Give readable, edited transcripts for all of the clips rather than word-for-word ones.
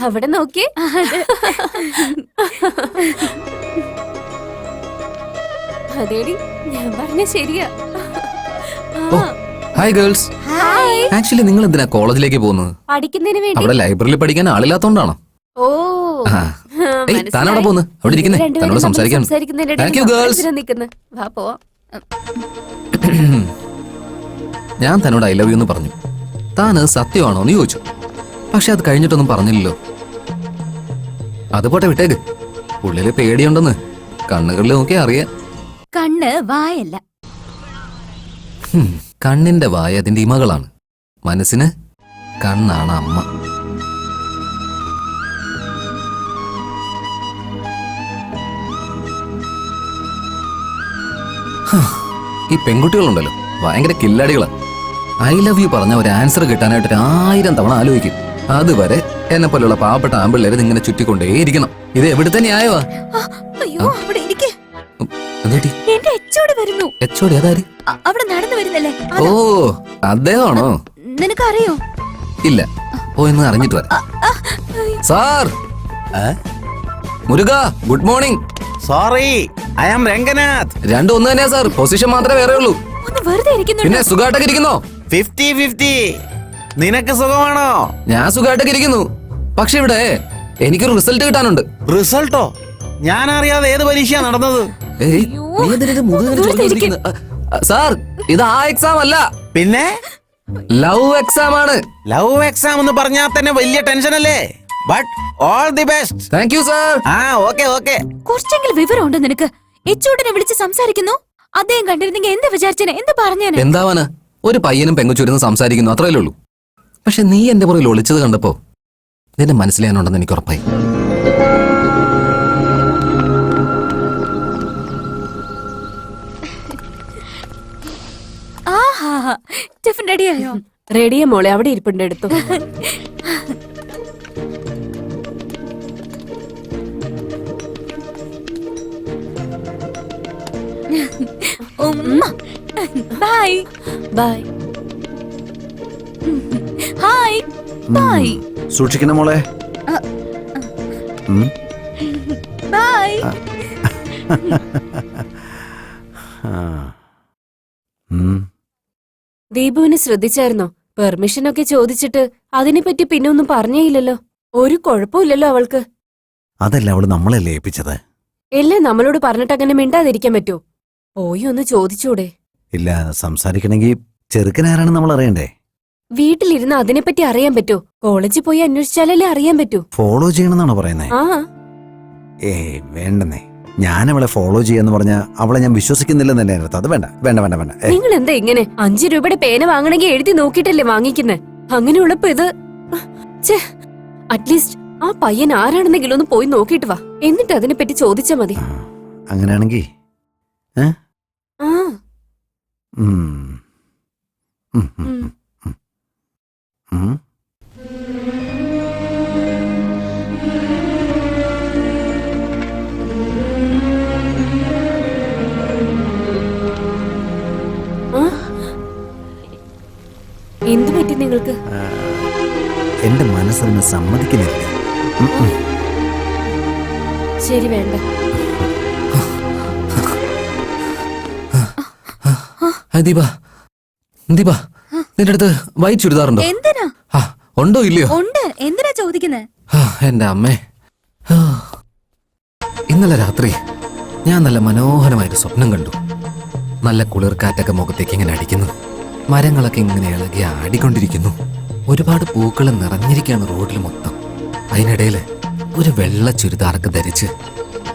അവിടെ നോക്കിയേ. അതേടി, ഞാൻ പറഞ്ഞ ശരിയാ. Hi girls. ഹായ്. ആക്ച്വലി നിങ്ങൾ എന്തിനാ കോളേജിലേക്ക് പോകുന്നത്? പഠിക്കുന്നതിന് വേണ്ടി. അവിടെ ലൈബ്രറിയിൽ പഠിക്കാൻ ആളില്ലാത്തോണ്ടാണോ? ഓ, താനവിടെ പോകുന്നു? അവിടെ ഇരിക്കുന്നേ, തന്നോട് സംസാരിക്കാൻ. Thank you girls. വാ പോവാം. ഞാൻ തന്നോട് ഐ ലവ് യു എന്ന് പറഞ്ഞു. താന് സത്യമാണോ എന്ന് ചോദിച്ചു. പക്ഷെ അത് കഴിഞ്ഞിട്ടൊന്നും പറഞ്ഞില്ലല്ലോ. അതുപോട്ടെ, വിട്ടേക്ക്. ഉള്ളില് പേടിയുണ്ടെന്ന് കണ്ണുകളിൽ നോക്കി അറിയാം. കണ്ണ് വായല്ല. കണ്ണിന്റെ വായ അതിന്റെ ഇമകളാണ്. മനസ്സിന് കണ്ണാണ് അമ്മ. ഈ പെൺകുട്ടികളുണ്ടല്ലോ, ഭയങ്കര കില്ലാടികളാ. ഐ ലവ് യു പറഞ്ഞ ഒരു ആൻസർ കിട്ടാനായിട്ട് 1000 തവണ ആലോചിക്കും. അതുവരെ എന്നെ പോലുള്ള പാവപ്പെട്ട ആമ്പിള്ളേര് ഇങ്ങനെ ചുറ്റിക്കൊണ്ടേയിരിക്കണം. ഇത് എവിടുത്തെ ന്യായമാ? അവിടെ നടന്നു വരുന്നല്ലേ? ഓ, അദ്ദേഹമാണോ? നിനക്കറിയോ? ഇല്ല, പോയെന്ന് അറിഞ്ഞിട്ട് വരാം. സാർ, മുരുക, good morning. Sorry, I am Ranganath. രണ്ടും ഒന്ന് തന്നെയാ സാർ, പൊസിഷൻ മാത്രമേ വേറെ ഉള്ളൂ. പിന്നെ സുഖമായിട്ടൊക്കെ ഇരിക്കുന്നോ? 50-50. നിനക്ക് സുഖമാണോ? ഞാൻ സുഖമായിട്ടൊക്കെ ഇരിക്കുന്നു. പക്ഷെ ഇവിടെ എനിക്കൊരു റിസൾട്ട് കിട്ടാനുണ്ട്. റിസൾട്ടോ? ഞാൻ അറിയാതെ ഏത് പരീക്ഷയാ നടന്നത്? സാർ, ഇത് ആ എക്സാം അല്ല, പിന്നെ ലവ് എക്സാം ആണ്. ലവ് എക്സാം എന്ന് പറഞ്ഞാൽ തന്നെ വലിയ ടെൻഷൻ അല്ലേ? But all the best. Thank you sir. Okay. കുറച്ചെങ്കിലും വിവരമുണ്ട് നിനക്ക്. എച്ചോട്ടിനെ വിളിച്ച് സംസാരിക്കുന്നു. അദ്ദേഹം കണ്ടിരുന്നെങ്കിൽ എന്താ വിചാരിച്ചേനെ? എന്ത് പറഞ്ഞേനെ? എന്താവാന്? ഒരു പയ്യനും പെങ്കുച്ചൂരുന്ന് സംസാരിക്കുന്നു, അത്രയല്ലേ ഉള്ളൂ. പക്ഷെ നീ എന്റെ പുറകിൽ ഒളിച്ചത് കണ്ടപ്പോ നിന്റെ മനസ്സിലാനുണ്ടെന്ന് എനിക്ക് ഉറപ്പായി. ടിഫിൻ റെഡിയായോ? റെഡിയാ മോളെ, അവിടെ ഇരിപ്പുണ്ട്, എടുത്തു. Bye bye. Hi bye. സൂക്ഷിക്കണം മോളെ. ബൈ. ദീപുവിനെ ശ്രദ്ധിച്ചായിരുന്നോ? പെർമിഷൻ ഒക്കെ ചോദിച്ചിട്ട് അതിനെപ്പറ്റി പിന്നെ ഒന്നും പറഞ്ഞേയില്ലല്ലോ. ഒരു കുഴപ്പമില്ലല്ലോ അവൾക്ക്. അതല്ല, അവള് നമ്മളല്ലേ ഏൽപ്പിച്ചത്. എല്ലാം നമ്മളോട് പറഞ്ഞിട്ട് അങ്ങനെ മിണ്ടാതിരിക്കാൻ പറ്റുമോ? പോയി ഒന്ന് ചോദിച്ചൂടെ? ഇല്ല, സംസാരിക്കണമെങ്കിൽ ചെറുക്കനാരാണെന്ന് നമ്മൾ അറിയണ്ടേ. വീട്ടിലിരുന്ന് അതിനെപ്പറ്റി അറിയാൻ പറ്റൂ. കോളേജിൽ പോയി അന്വേഷിച്ചാലല്ലേ അറിയാൻ പറ്റൂ. ഫോളോ ചെയ്യണമെന്നാണോ പറയുന്നേ? ആ, വേണ്ടെന്നേ. ഞാൻ അവളെ ഫോളോ ചെയ്യാന്ന് പറഞ്ഞാ അവളെ ഞാൻ വിശ്വസിക്കുന്നില്ലെന്ന് തന്നെ അർത്ഥം. അത് വേണ്ട. നിങ്ങൾ എന്താ ഇങ്ങനെ? 5 രൂപയുടെ പേന വാങ്ങണമെങ്കിൽ എഴുതി നോക്കിയിട്ടല്ലേ വാങ്ങിക്കുന്നേ? അങ്ങനെയുള്ളപ്പോ ഇത് അറ്റ്ലീസ്റ്റ് ആ പയ്യൻ ആരാണെന്നെങ്കിലും ഒന്ന് പോയി നോക്കിയിട്ട് വാ. എന്നിട്ട് അതിനെപ്പറ്റി ചോദിച്ചാ മതി. അങ്ങനെയാണെങ്കി എന്തു പറ്റി നിങ്ങൾക്ക്? എന്റെ മനസ്സതിന് സമ്മതിക്കുന്നില്ല. ശരി, വേണ്ട. ദീപ, നിന്റെ അടുത്ത് വൈറ്റ് ചുരിദാറുണ്ടോ? എന്തിനാ? ഉണ്ടോ ഇല്ലയോ? ഉണ്ട്. എന്തിനാ ചോദിക്കുന്നേ? എന്റെ അമ്മേ, ഇന്നലെ രാത്രി ഞാൻ നല്ല മനോഹരമായൊരു സ്വപ്നം കണ്ടു. നല്ല കുളിർക്കാറ്റൊക്കെ മുഖത്തേക്ക് ഇങ്ങനെ അടിക്കുന്നു. മരങ്ങളൊക്കെ ഇങ്ങനെ ഇളകി ആടിക്കൊണ്ടിരിക്കുന്നു. ഒരുപാട് പൂക്കൾ നിറഞ്ഞിരിക്കുകയാണ് റോഡിൽ മൊത്തം. അതിനിടയിൽ ഒരു വെള്ള ചുരിദാറൊക്കെ ധരിച്ച്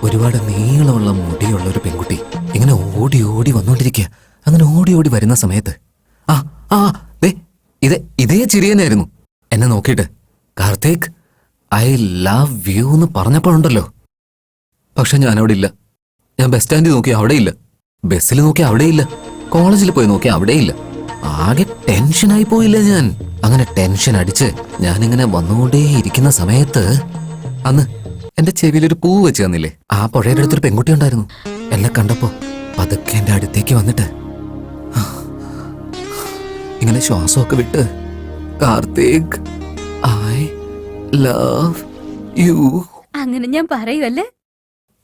ഒരുപാട് നീളമുള്ള മുടിയുള്ള ഒരു പെൺകുട്ടി ഇങ്ങനെ ഓടി ഓടി വന്നോണ്ടിരിക്കുക. അങ്ങനെ ഓടി ഓടി വരുന്ന സമയത്ത് ഇതേ ചിരിയനായിരുന്നു. എന്നെ നോക്കിയിട്ട് കാർത്തിക് ഐ ലവ് യു എന്ന് പറഞ്ഞപ്പോഴുണ്ടല്ലോ. പക്ഷെ ഞാനവിടെ ഇല്ല. ഞാൻ ബസ് സ്റ്റാൻഡിൽ നോക്കി അവിടെയില്ല, ബസ്സിൽ നോക്കി അവിടെയില്ല, കോളേജിൽ പോയി നോക്കി അവിടെയില്ല. ആകെ ടെൻഷനായി പോയില്ല ഞാൻ. അങ്ങനെ ടെൻഷൻ അടിച്ച് ഞാനിങ്ങനെ വന്നുകൊണ്ടേ ഇരിക്കുന്ന സമയത്ത് അന്ന് എന്റെ ചെവിയിലൊരു പൂ വെച്ച് തന്നില്ലേ, ആ പുഴയുടെ അടുത്തൊരു പെൺകുട്ടി ഉണ്ടായിരുന്നു. എന്നെ കണ്ടപ്പോ പതുക്കെ എന്റെ അടുത്തേക്ക് വന്നിട്ട് ഇങ്ങനെ ശ്വാസമൊക്കെ വിട്ട് കാർത്തിക് ഐ ലവ് യു അങ്ങനെ ഞാൻ പറയുമല്ലേ?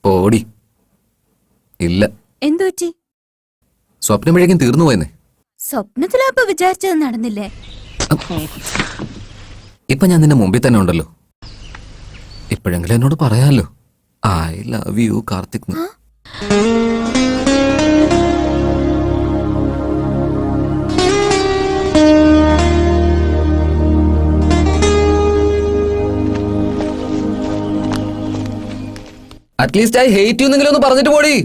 പോടി. ഇല്ല, എന്തു പറ്റി? സ്വപ്നമഴയ്ക്കും തീർന്നു പോയെന്നേ. സ്വപ്നത്തിലപ്പ വിചാരിച്ചത് നടന്നില്ലേ? ഇപ്പൊ ഞാൻ നിന്റെ മുമ്പിൽ തന്നെ ഉണ്ടല്ലോ. ഇപ്പോഴെങ്കിലും എന്നോട് പറയാലോ, I love you Karthik. At least I hate you എന്നെങ്കിലും ഒന്ന് പറഞ്ഞിട്ട് പോടി.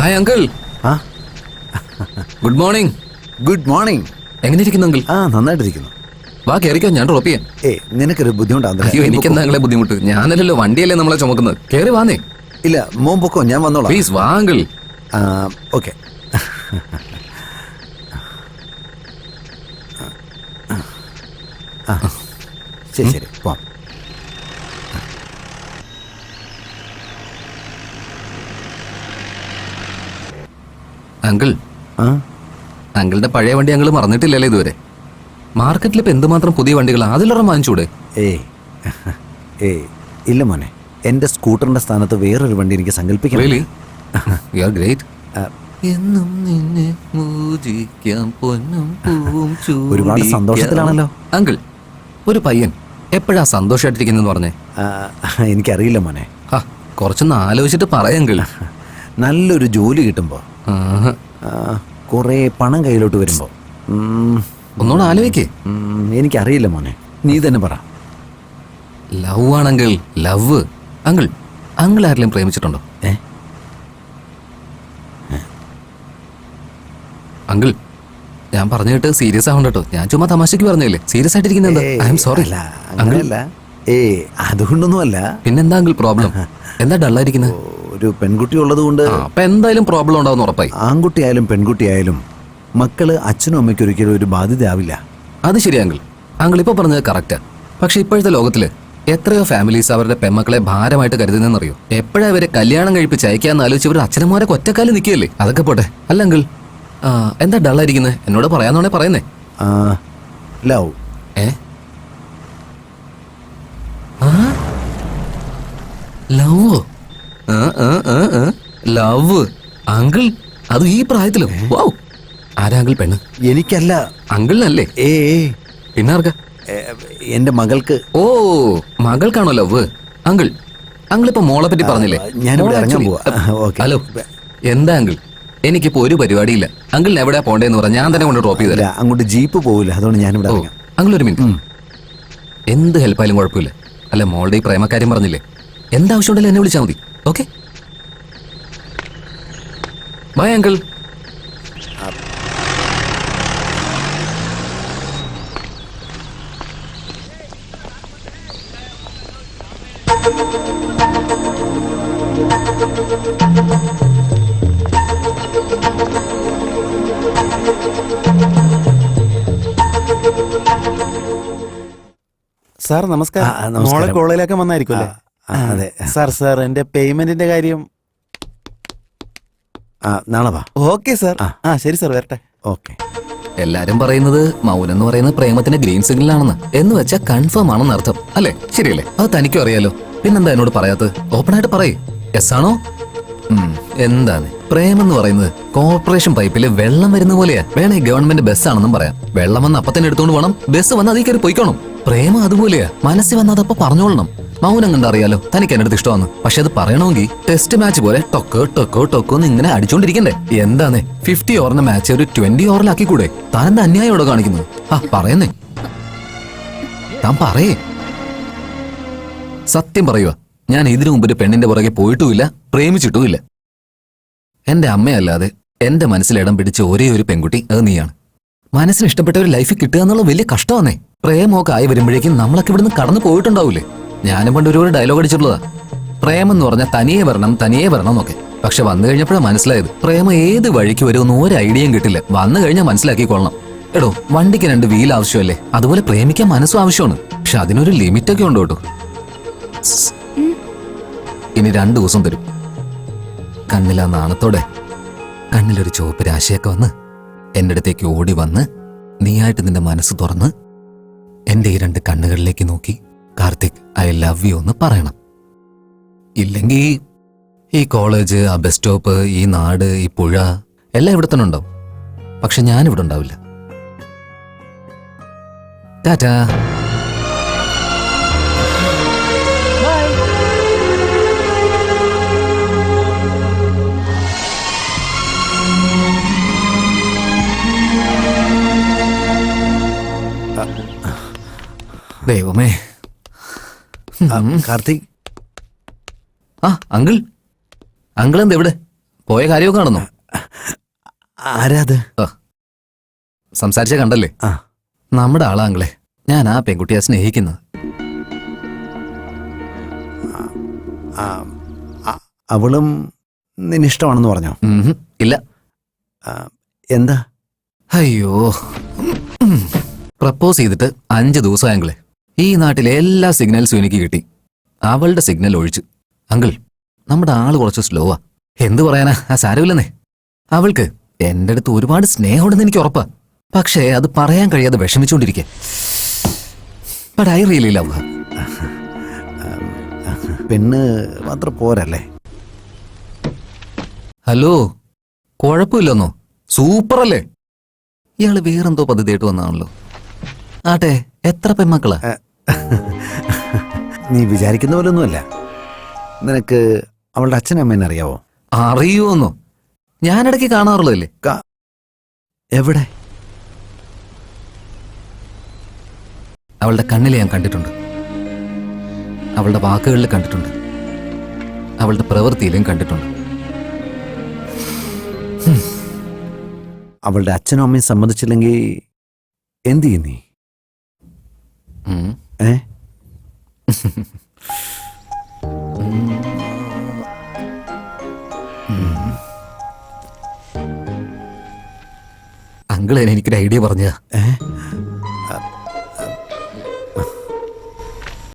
Hi uncle. ആ ഗുഡ് മോർണിംഗ്. Good morning. എങ്ങനെ ഇരിക്കുന്നു അങ്കിൾ? ആ നന്നായിട്ടിരിക്കുന്നു. വാ കേറിക്കോ, ഞാൻ ഡ്രോപ്പ് ചെയ്യാം. നിനക്കൊരു അയ്യോ എനിക്കെന്താ അങ്ങളെ ബുദ്ധിമുട്ട്? ഞാനല്ലല്ലോ വണ്ടിയല്ലേ നമ്മളെ ചുമക്കുന്നത്. കേറി വാന്നേ. ഇല്ല മോൻ പൊക്കോ, ഞാൻ വന്നോളാം. പ്ലീസ് വാ അങ്കിൾ. ഓക്കെ. ശരി ശരി പോവാം. അങ്കിൾ, ആ അങ്കിളുടെ പഴയ വണ്ടി അങ്കിൾ മറന്നിട്ടില്ലല്ലോ ഇതുവരെ. മാർക്കറ്റിൽ ഇപ്പൊ എന്തുമാത്രം പുതിയ വണ്ടികളാ, അതിലൊരെണ്ണം വാങ്ങിച്ചൂടെ? ഇല്ല മോനെ, എന്റെ സ്കൂട്ടറിന്റെ സ്ഥാനത്ത് വേറൊരു വണ്ടി എനിക്ക് സങ്കല്പിക്കാം. Really? You are great. എന്നും നിന്നെ പൂജിക്കാം, പൊന്നും പൂവും ചൂടിക്കാം. ഒരുപാട് സന്തോഷത്തിലാണല്ലോ. അങ്കിൾ, ഒരു പയ്യൻ എപ്പോഴാ സന്തോഷമായിട്ടിരിക്കുന്നെന്ന് പറഞ്ഞേ? എനിക്കറിയില്ല മോനെ. കുറച്ചൊന്ന് ആലോചിച്ചിട്ട് പറയങ്കിൾ. നല്ലൊരു ജോലി കിട്ടുമ്പോ, കുറെ പണം കയ്യിലോട്ട് വരുമ്പോ, ഒന്നുകൂടെ ആലോചിക്കേ. എനിക്കറിയില്ല മോനെ, നീ തന്നെ പറ. ലവ് ആണെങ്കിൽ ലവ്. അങ്കിൾ, അങ്കിൾ ആരെങ്കിലും പ്രേമിച്ചിട്ടുണ്ടോ? അങ്കിൾ, ഞാൻ പറഞ്ഞു കേട്ട് സീരിയസ് ആവണ്ട കേട്ടോ. ഞാൻ ചുമ്മാ തമാശക്ക് പറഞ്ഞില്ലേ. സീരിയസ് ആയിട്ടിരിക്കുന്നത് ഐ എം സോറി. അങ്ങനെയല്ല. അതുകൊണ്ടൊന്നുമല്ല. പിന്നെന്താ അങ്കിൾ പ്രോബ്ലം? എന്താ ഡള്ളായിരിക്കുന്നത്? ഒരു പെൺകുട്ടി ഉള്ളത് കൊണ്ട്. അപ്പൊ എന്തായാലും പ്രോബ്ലം ഉണ്ടാവും ഉറപ്പായി. ആൺകുട്ടിയായാലും പെൺകുട്ടിയായാലും മക്കള് അച്ഛനും അമ്മയ്ക്ക് ഒരിക്കലും ഒരു ബാധ്യത ആവില്ല. അത് ശരി അങ്കിൾ. അങ്കിൾ ഇപ്പൊ പറഞ്ഞത് കറക്റ്റാ. പക്ഷെ ഇപ്പോഴത്തെ ലോകത്തില് എത്രയോ ഫാമിലീസ് അവരുടെ പെമ്മക്കളെ ഭാരമായിട്ട് കരുതുന്നറിയോ? എപ്പോഴാ ഇവരെ കല്യാണം കഴിപ്പിച്ച് അയക്കാന്ന് ആലോചിച്ച് ഇവർ അച്ഛനമാരെ ഒറ്റക്കാലം നിൽക്കുകയല്ലേ? അതൊക്കെ പോട്ടെ. അല്ല അങ്കിൾ, എന്താ ഡള്ളായിരിക്കുന്നത്? എന്നോട് പറയാന്നാണേ പറയുന്നേ. ലവ്. ലവോ? ലവ് അങ്കിൾ, അത് ഈ പ്രായത്തിലും? വൗ. ആരാ അങ്കിൾ പെണ്ണ്? എനിക്കല്ല, അങ്കിളിനല്ലേ? പിന്നാർക്ക? എന്റെ മകൾക്ക്. ഓ, മകൾക്കാണോ ലവ്? അങ്കിൾ, അങ്കിൾ ഇപ്പൊ മോളെ പറ്റി പറഞ്ഞില്ലേ? ഞാനിവിടെ ഇറങ്ങാൻ പോവാ. ഹലോ, എന്താ അങ്കിൾ? എനിക്കിപ്പോ ഒരു പരിപാടിയില്ല. അങ്കിളിന് എവിടെയാ പോണ്ടേന്ന് പറഞ്ഞാൽ ഞാൻ തന്നെ കൊണ്ട് ഡ്രോപ്പ് ചെയ്തില്ല. അങ്ങോട്ട് ജീപ്പ് പോവില്ല, അതുകൊണ്ട് ഞാനിവിടെ ഇറങ്ങാം. അങ്കിൾ ഒരു മിനിറ്റ്. എന്ത് ഹെൽപ്പായാലും കുഴപ്പമില്ല. അല്ല, മോളുടെ ഈ പ്രേമക്കാര്യം പറഞ്ഞില്ലേ, എന്താവശ്യമുണ്ടല്ലോ എന്നെ വിളിച്ചാൽ മതി. Okay, bye uncle. സാർ നമസ്കാരം. മോളെ കോളേജിലൊക്കെ വന്നായിരിക്കും അല്ലേ? അതെ സാർ എന്റെ പേയ്മെന്റിന്റെ കാര്യം നാളെ വാ. Okay sir. ശരി സാർ, വരട്ടെ. ഓക്കെ. എല്ലാരും പറയുന്നത് മൗനം എന്ന് പറയുന്നത് പ്രേമത്തിന്റെ ഗ്രീൻ സിഗ്നൽ എന്ന് വെച്ചാൽ കൺഫേം ആണെന്ന് അർത്ഥം അല്ലേ? ശരിയല്ലേ? അത് തനിക്കും അറിയാലോ. പിന്നെന്താ എന്നോട് പറയാത്തത്? ഓപ്പൺ ആയിട്ട് പറയേ. യെസ് ആണോ? എന്താണ് പ്രേമം എന്ന് പറയുന്നത്? കോർപ്പറേഷൻ പൈപ്പില് വെള്ളം വരുന്ന പോലെയാ. വേണേ ഗവൺമെന്റ് ബസ് ആണെന്നും പറയാം. വെള്ളം വന്ന് അപ്പത്തന്നെ എടുത്തോണ്ട് പോകണം, ബസ് വന്ന് അതിൽ കയറി പോയിക്കോണം. പ്രേമം അതുപോലെയാ. മനസ്സിൽ വന്ന് അതപ്പോ പറഞ്ഞോളണം. മൗനം കണ്ടറിയാലോ തനിക്ക് എന്റെ അടുത്ത് ഇഷ്ടമാണ്. പക്ഷെ അത് പറയണമെങ്കിൽ ടെസ്റ്റ് മാച്ച് പോലെ ടൊക്കോ ടൊക്കോ ടൊക്കോ എന്ന് ഇങ്ങനെ അടിച്ചോണ്ടിരിക്കണ്ടേ? എന്താന്നേ 50 ഓവറിന്റെ മാച്ച് ഒരു 20 ഓവറിലാക്കി കൂടെ? താൻ എന്താ അന്യായം ഇവിടെ കാണിക്കുന്നത്? പറയുന്നേ, താൻ പറയേ. സത്യം പറയുക, ഞാൻ ഇതിനു മുമ്പ് ഒരു പെണ്ണിന്റെ പുറകെ പോയിട്ടുമില്ല, പ്രേമിച്ചിട്ടുമില്ല. എന്റെ അമ്മയല്ലാതെ എന്റെ മനസ്സിൽ ഇടം പിടിച്ച ഒരേ ഒരു പെൺകുട്ടി അത് നീയാണ്. മനസ്സിന് ഇഷ്ടപ്പെട്ട ഒരു ലൈഫ് കിട്ടുക എന്നുള്ള വലിയ കഷ്ടമാണേ. പ്രേമമൊക്കെ ആയി വരുമ്പോഴേക്കും നമ്മളൊക്കെ ഇവിടുന്ന് കടന്നു പോയിട്ടുണ്ടാവൂലേ? ഞാനും പണ്ട് ഒരുപാട് ഡയലോഗ് അടിച്ചിട്ടുള്ളതാ. പ്രേമം എന്ന് പറഞ്ഞാൽ തനിയെ വരണം എന്നൊക്കെ. പക്ഷെ വന്നു കഴിഞ്ഞപ്പോഴാണ് മനസ്സിലായത് പ്രേമം ഏത് വഴിക്ക് വരുമെന്ന് ഒരു ഐഡിയയും കിട്ടില്ല. വന്നു കഴിഞ്ഞാൽ മനസ്സിലാക്കിക്കൊള്ളണം. എടോ, വണ്ടിക്ക് 2 വീൽ ആവശ്യമല്ലേ? അതുപോലെ പ്രേമിക്കാൻ മനസ്സും ആവശ്യമാണ്. പക്ഷെ അതിനൊരു ലിമിറ്റൊക്കെ ഉണ്ട് കേട്ടോ. ഇനി 2 ദിവസം തരും. കണ്ണിലാ നാണത്തോടെ, കണ്ണിലൊരു ചുവപ്പ് രാശിയൊക്കെ വന്ന് എൻ്റെ അടുത്തേക്ക് ഓടി വന്ന് നീയായിട്ട് നിന്റെ മനസ്സ് തുറന്ന് എൻ്റെ ഈ 2 കണ്ണുകളിലേക്ക് നോക്കി കാർത്തിക് ഐ ലവ് യു എന്ന് പറയണം. ഇല്ലെങ്കിൽ ഈ കോളേജ്, ആ ബസ് സ്റ്റോപ്പ്, ഈ നാട്, ഈ പുഴ എല്ലാം ഇവിടെ തന്നെ ഉണ്ടാവും. പക്ഷെ ഞാനിവിടെ ഉണ്ടാവില്ല. ടാറ്റാ. ദൈവമേ. കാർത്തിക്, ആ അങ്കിൾ, അങ്കിൾ എന്താ ഇവിടെ? പോയ കാര്യമൊക്കെ കാണുന്നു. ആരാത്? സംസാരിച്ച കണ്ടല്ലേ? ആ. നമ്മുടെ ആളാ അങ്കിളെ. ഞാൻ ആ പെൺകുട്ടിയെ സ്നേഹിക്കുന്നത്. അവളും നിന്നിഷ്ടമാണെന്ന് പറഞ്ഞോ? ഇല്ല. എന്താ? അയ്യോ, പ്രപ്പോസ് ചെയ്തിട്ട് 5 ദിവസമായി അങ്കിളെ. ഈ നാട്ടിലെ എല്ലാ സിഗ്നൽസും എനിക്ക് കിട്ടി, അവളുടെ സിഗ്നൽ ഒഴിച്ചു. അങ്കിൾ, നമ്മുടെ ആള് കുറച്ച് സ്ലോവാ. എന്തു പറയാനാ, ആ സാരമില്ലെന്നേ. അവൾക്ക് എന്റെ അടുത്ത് ഒരുപാട് സ്നേഹമുണ്ടെന്ന് എനിക്ക് ഉറപ്പാ. പക്ഷേ അത് പറയാൻ കഴിയാതെ വിഷമിച്ചുകൊണ്ടിരിക്കെ. But I really love her. പെണ്ണ് മാത്രം പോരല്ലേ? ഹലോ, കുഴപ്പമില്ലെന്നോ? സൂപ്പറല്ലേ? ഇയാള് വേറെന്തോ പദ്ധതിയായിട്ട് വന്നാണല്ലോ. ആട്ടെ, എത്ര പെൺമക്കളാ? നീ വിചാരിക്കുന്ന പോലൊന്നുമല്ല. നിനക്ക് അവളുടെ അച്ഛനും അമ്മേനെ അറിയാവോ? അറിയുമെന്നോ? ഞാനിടയ്ക്ക് കാണാറുള്ളതല്ലേ. എവിടെ? അവളുടെ കണ്ണിൽ ഞാൻ കണ്ടിട്ടുണ്ട്, അവളുടെ വാക്കുകളിൽ കണ്ടിട്ടുണ്ട്, അവളുടെ പ്രവൃത്തിയിലും കണ്ടിട്ടുണ്ട്. അവളുടെ അച്ഛനും അമ്മയും സമ്മതിച്ചില്ലെങ്കിൽ എന്ത് ചെയ്യും നീ? ഏ? അങ്കിളെ എനിക്കൊരു ഐഡിയ പറഞ്ഞ.